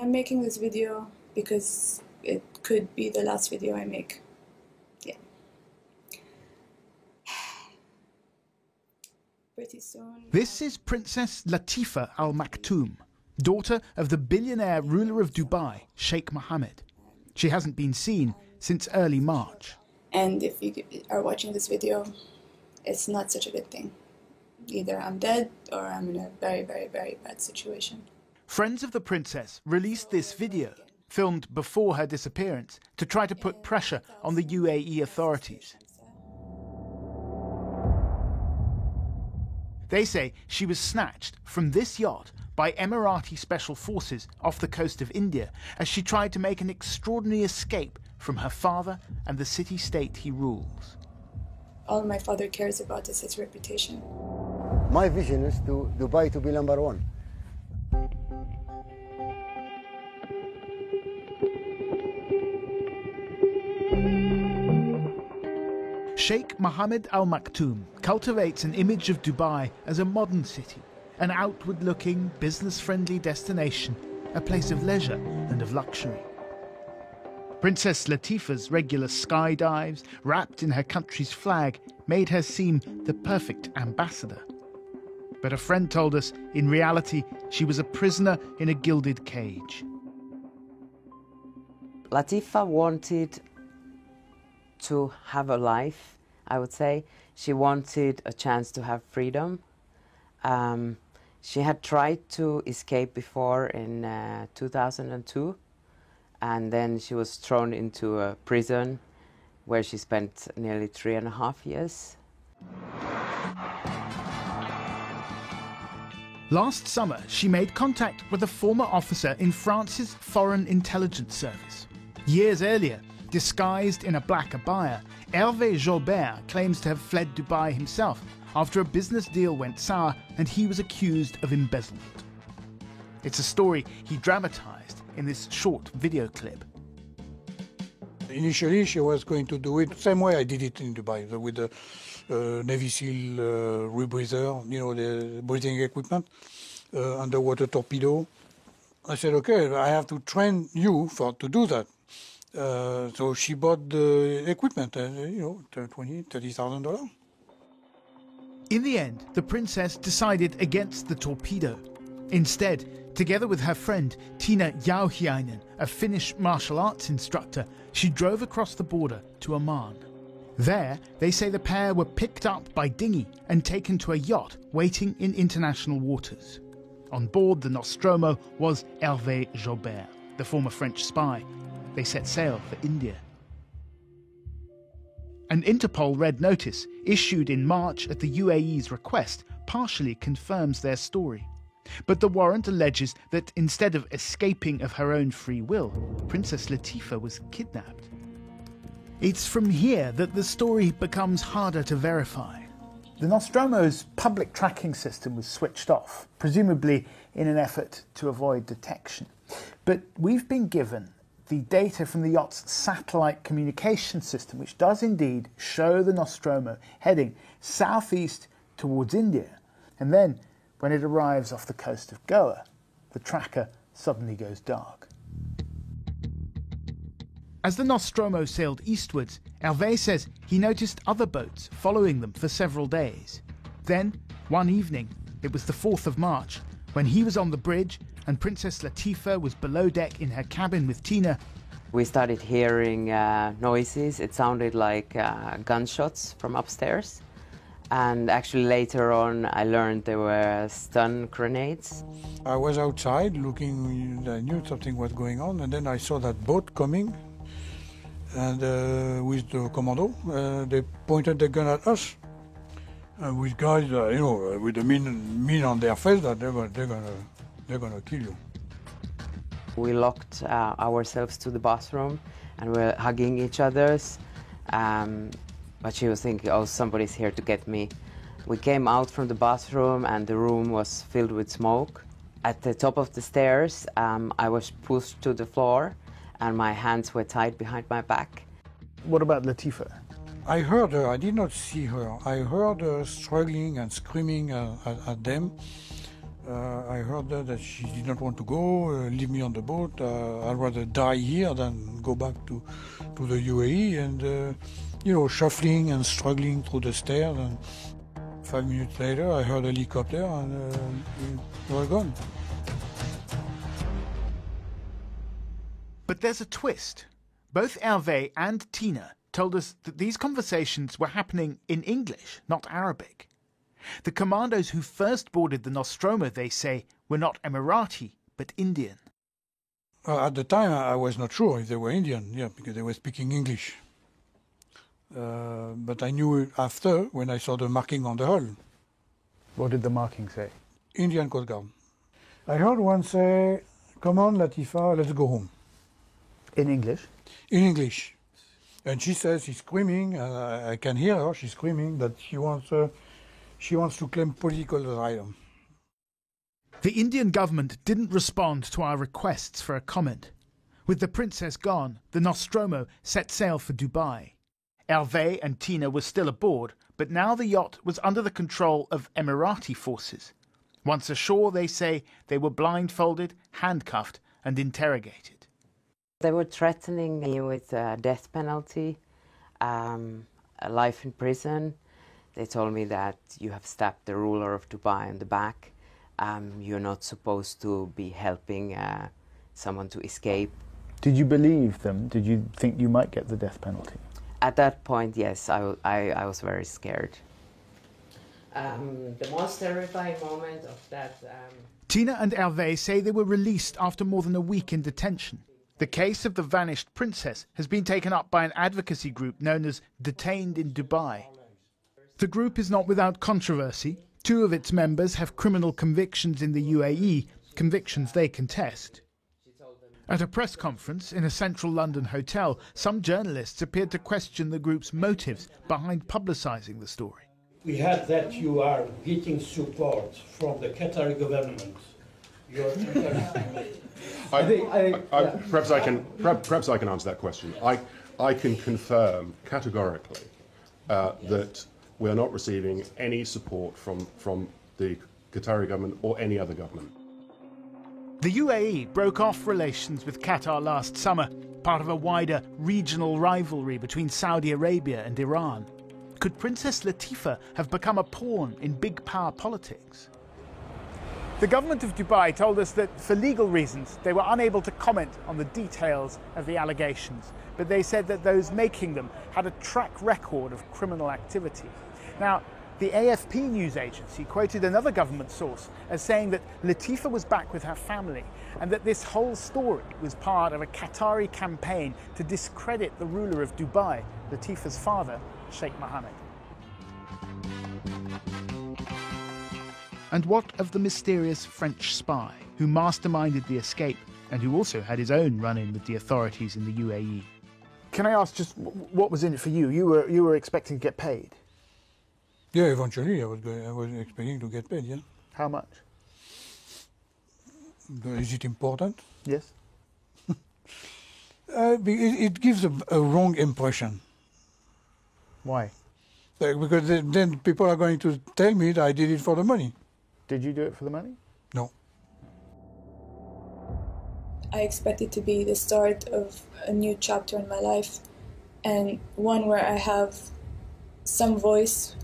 I'm making this video because it could be the last video I make. Yeah. Pretty soon. This is Princess Latifa Al Maktoum, daughter of the billionaire ruler of Dubai, Sheikh Mohammed. She hasn't been seen since early March. And if you are watching this video, it's not such a good thing. Either I'm dead or I'm in a very, very, very bad situation. Friends of the princess released this video, filmed before her disappearance, to try to put pressure on the UAE authorities. They say she was snatched from this yacht by Emirati special forces off the coast of India as she tried to make an extraordinary escape from her father and the city-state he rules. All my father cares about is his reputation. My vision is to Dubai to be number one. Sheikh Mohammed Al Maktoum cultivates an image of Dubai as a modern city, an outward-looking, business-friendly destination, a place of leisure and of luxury. Princess Latifa's regular skydives, wrapped in her country's flag, made her seem the perfect ambassador. But a friend told us, in reality, she was a prisoner in a gilded cage. Latifa wanted to have a life, I would say. She wanted a chance to have freedom. She had tried to escape before in 2002, and then she was thrown into a prison where she spent nearly 3.5 years. Last summer, she made contact with a former officer in France's Foreign Intelligence Service. Years earlier, disguised in a black abaya, Hervé Jobert claims to have fled Dubai himself after a business deal went sour and he was accused of embezzlement. It's a story he dramatized in this short video clip. Initially, she was going to do it the same way I did it in Dubai, with the Navy SEAL rebreather, you know, the breathing equipment, underwater torpedo. I said, okay, I have to train you to do that. So she bought the equipment, you know, $30,000. In the end, the princess decided against the torpedo. Instead, together with her friend Tina Jauhiainen, a Finnish martial arts instructor, she drove across the border to Oman. There, they say the pair were picked up by dinghy and taken to a yacht waiting in international waters. On board the Nostromo was Hervé Jobert, the former French spy. They set sail for India. An Interpol red notice, issued in March at the UAE's request, partially confirms their story. But the warrant alleges that instead of escaping of her own free will, Princess Latifa was kidnapped. It's from here that the story becomes harder to verify. The Nostromo's public tracking system was switched off, presumably in an effort to avoid detection. But we've been given the data from the yacht's satellite communication system, which does indeed show the Nostromo heading southeast towards India. And then, when it arrives off the coast of Goa, the tracker suddenly goes dark. As the Nostromo sailed eastwards, Hervé says he noticed other boats following them for several days. Then, one evening, it was the 4th of March, when he was on the bridge and Princess Latifa was below deck in her cabin with Tina. We started hearing noises. It sounded like gunshots from upstairs. And actually later on I learned there were stun grenades. I was outside looking, I knew something was going on, and then I saw that boat coming, and with the commando, they pointed the gun at us. With guys, you know, with the mean on their face that they're gonna kill you. We locked ourselves to the bathroom and we're hugging each other. But she was thinking, oh, somebody's here to get me. We came out from the bathroom and the room was filled with smoke. At the top of the stairs, I was pushed to the floor and my hands were tied behind my back. What about Latifa? I heard her, I did not see her. I heard her struggling and screaming at them. I heard that she did not want to go, leave me on the boat. I'd rather die here than go back to the UAE, and you know, shuffling and struggling through the stairs. And 5 minutes later, I heard a helicopter, and we were gone. But there's a twist. Both Hervé and Tina told us that these conversations were happening in English, not Arabic. The commandos who first boarded the Nostromo, they say, were not Emirati, but Indian. At the time, I was not sure if they were Indian, yeah, because they were speaking English. But I knew it after, when I saw the marking on the hull. What did the marking say? Indian Coast Guard. I heard one say, "Come on, Latifa, let's go home." In English? In English. And she says, she's screaming, I can hear her, she's screaming that she wants to claim political asylum. The Indian government didn't respond to our requests for a comment. With the princess gone, the Nostromo set sail for Dubai. Hervé and Tina were still aboard, but now the yacht was under the control of Emirati forces. Once ashore, they say, they were blindfolded, handcuffed and interrogated. They were threatening me with a death penalty, a life in prison. They told me that you have stabbed the ruler of Dubai on the back. You're not supposed to be helping someone to escape. Did you believe them? Did you think you might get the death penalty? At that point, yes, I was very scared. The most terrifying moment of that... Tina and Hervé say they were released after more than a week in detention. The case of the vanished princess has been taken up by an advocacy group known as Detained in Dubai. The group is not without controversy. 2 of its members have criminal convictions in the UAE, convictions they contest. At a press conference in a central London hotel, some journalists appeared to question the group's motives behind publicising the story. We heard that you are getting support from the Qatari government. Perhaps I can answer that question. I can confirm categorically that we are not receiving any support from the Qatari government or any other government. The UAE broke off relations with Qatar last summer, part of a wider regional rivalry between Saudi Arabia and Iran. Could Princess Latifa have become a pawn in big power politics? The government of Dubai told us that for legal reasons they were unable to comment on the details of the allegations, but they said that those making them had a track record of criminal activity. Now, the AFP news agency quoted another government source as saying that Latifa was back with her family and that this whole story was part of a Qatari campaign to discredit the ruler of Dubai, Latifa's father, Sheikh Mohammed. And what of the mysterious French spy who masterminded the escape and who also had his own run-in with the authorities in the UAE? Can I ask just what was in it for you? You were expecting to get paid? Yeah, eventually I was expecting to get paid, yeah. How much? Is it important? Yes. It gives a wrong impression. Why? Because then people are going to tell me that I did it for the money. Did you do it for the money? No. I expect it to be the start of a new chapter in my life, and one where I have some voice,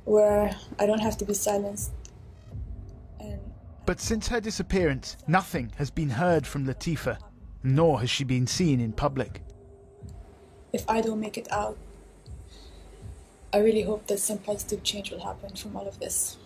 where I don't have to be silenced. But since her disappearance, nothing has been heard from Latifa, nor has she been seen in public. If I don't make it out, I really hope that some positive change will happen from all of this.